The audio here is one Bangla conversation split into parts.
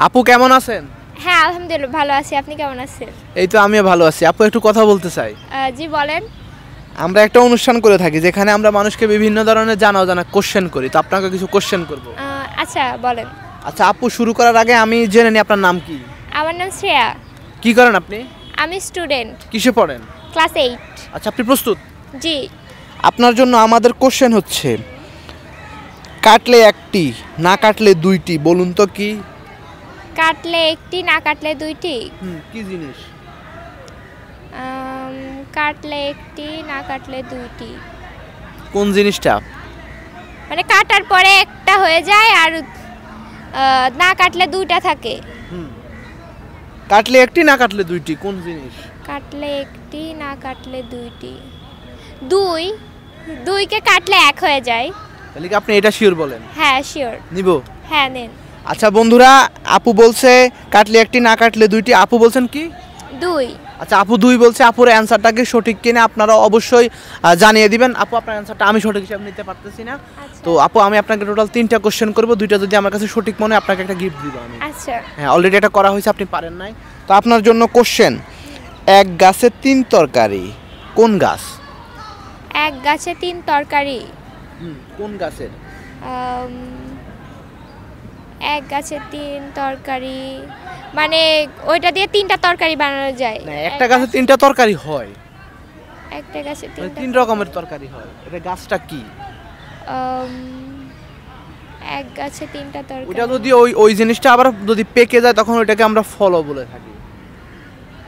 আপু কেমন আছেন? হ্যাঁ আলহামদুলিল্লাহ ভালো আছি। আপনি কেমন আছেন? এই তো আমিও ভালো আছি। আপু একটু কথা বলতে চাই। জি বলেন। আমরা একটা অনুষ্ঠান করে থাকি যেখানে আমরা মানুষকে বিভিন্ন ধরনের জানা অজানা কোশ্চেন করি, তো আপনাকে কিছু কোশ্চেন করব। আচ্ছা বলেন। আচ্ছা আপু, শুরু করার আগে আমি জেনে নিই আপনার নাম কি? আমার নাম শ্রেয়া। কি করেন আপনি? আমি স্টুডেন্ট, কিসে পড়েন? ক্লাস 8। আচ্ছা, আপনি প্রস্তুত? জি। আপনার জন্য আমাদের কোশ্চেন হচ্ছে, কাটলে একটি না কাটলে দুইটি, বলুন তো কি? কাটলে একটি না কাটলে দুইটি। কি জিনিস? কাটলে একটি না কাটলে দুইটি, কোন জিনিসটা? মানে কাটার পরে একটা হয়ে যায় আর না কাটলে দুইটা থাকে। কাটলে একটি না কাটলে দুইটি, কোন জিনিস? কাটলে একটি না কাটলে দুইটি, দুই। দুইকে কাটলে এক হয়ে যায়। তাহলে কি আপনি এটা শিওর বলেন? হ্যাঁ শিওর। নিব? হ্যাঁ নেন। আচ্ছা বন্ধুরা, আপু বলছে কাটলে একটি না কাটলে দুইটি, আপু বলছেন কি? দুই। আচ্ছা আপু দুই বলছে। আপুর অ্যান্সারটা কি সঠিক কিনা আপনারা অবশ্যই জানিয়ে দিবেন। আপু আপনার অ্যান্সারটা আমি সঠিক হিসাবে নিতে পারতেছি না। তো আপু আমি আপনাকে টোটাল 3টা কোশ্চেন করব, দুইটা যদি আমার কাছে সঠিক মনে হয় আপনাকে একটা গিফট দিব আমি। আচ্ছা। হ্যাঁ, অলরেডি এটা করা হয়েছে, আপনি পারেন নাই। তো আপনার জন্য কোশ্চেন, এক গাছে 3 তরকারি, কোন গাছ? এক গাছে 3 তরকারি। কোন গাছের? এক গাছে 3 তরকারি মানে ওইটা দিয়ে 3টা তরকারি বানানো যায়। না, একটা গাছে 3টা তরকারি হয়। একটা গাছে 3 রকমের তরকারি হয়। এটা গাছটা কি? এক গাছে 3টা তরকারি। ওটা যদি ওই জিনিসটা আবার যদি পেকে যায় তখন ওইটাকে আমরা ফলও বলে থাকি।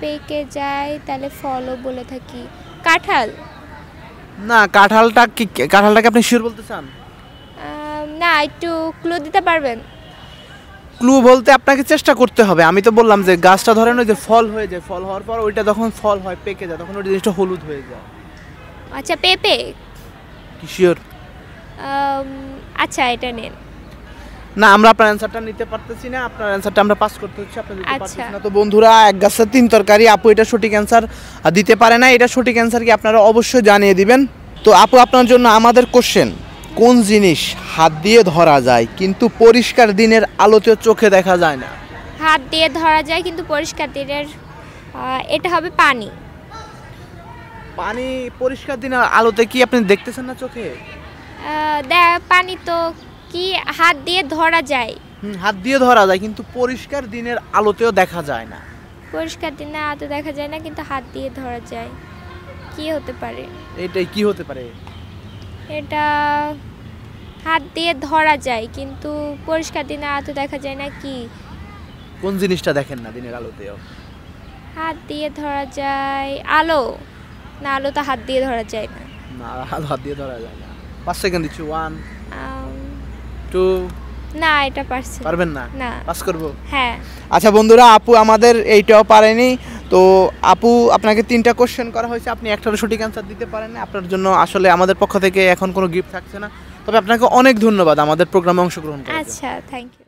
পেকে যায় তাহলে ফলও বলে থাকি। কাঁঠাল? না, কাঁঠালটাকে আপনি শিওর বলতে চান? না, একটু ক্লু দিতে পারবেন? ক্লু বলতে আপনাকে চেষ্টা করতে হবে। আমি তো বললাম যে গাছটা ধরেন ওই যে ফল হয়ে যায়, ফল হওয়ার পর ওইটা যখন ফল হয় পেকে যায় তখন ওই জিনিসটা হলুদ হয়ে যায়। আচ্ছা পেঁপে? কি শিওর? আচ্ছা এটা নেন। না, আমরা আপনার অ্যানসারটা নিতে পারতেছি না। আপনার অ্যানসারটা আমরা পাস করতে হচ্ছে, আপনি দিতে পারতেছেন আচ্ছা। না। তো বন্ধুরা, এক গাছে 3 তরকারি, আপু এটা সঠিক অ্যানসার দিতে পারে না। এটা সঠিক অ্যানসার কি আপনারা অবশ্যই জানিয়ে দিবেন। তো আপু আপনার জন্য আমাদের কোশ্চেন, কোন জিনিস হাত দিয়ে ধরা যায় কিন্তু পরিষ্কার দিনের আলোতে চোখে দেখা যায় না? হাত দিয়ে ধরা যায় কিন্তু পরিষ্কার দিনের, এটা হবে পানি। পানি পরিষ্কার দিনের আলোতে কি আপনি দেখতেছেন না চোখে? পানি তো কি হাত দিয়ে ধরা যায়? হাত দিয়ে ধরা যায় কিন্তু পরিষ্কার দিনের আলোতেও দেখা যায় না। পরিষ্কার দিনে আলো দেখা যায় না কিন্তু হাত দিয়ে ধরা যায়, কি হতে পারে? এটাই কি হতে পারে? এটা হাত দিয়ে ধরা যায় কিন্তু পরিষ্কার দিনে আলো দেখা যায় না, কি? কোন জিনিসটা দেখেন না দিনের আলোতেও? হাত দিয়ে ধরা যায় আলো। না, আলো তো হাত দিয়ে ধরা যায় না। না, আলো হাত দিয়ে ধরা যায় না। 5 সেকেন্ড দিচ্ছি। 1 2 না, এটা পারবেন না? না। পাস করব? হ্যাঁ। আচ্ছা বন্ধুরা, আপু আমাদের এইটাও পারেনি। তো আপু আপনাকে 3টা কোশ্চেন করা হয়েছে, আপনি একটারও সঠিক অ্যান্সার দিতে পারেন না। আপনার জন্য আসলে আমাদের পক্ষ থেকে এখন কোনো গিফট থাকছে না, তবে আপনাকে অনেক ধন্যবাদ আমাদের প্রোগ্রামে অংশগ্রহণ করার জন্য। আচ্ছা, থ্যাংক ইউ।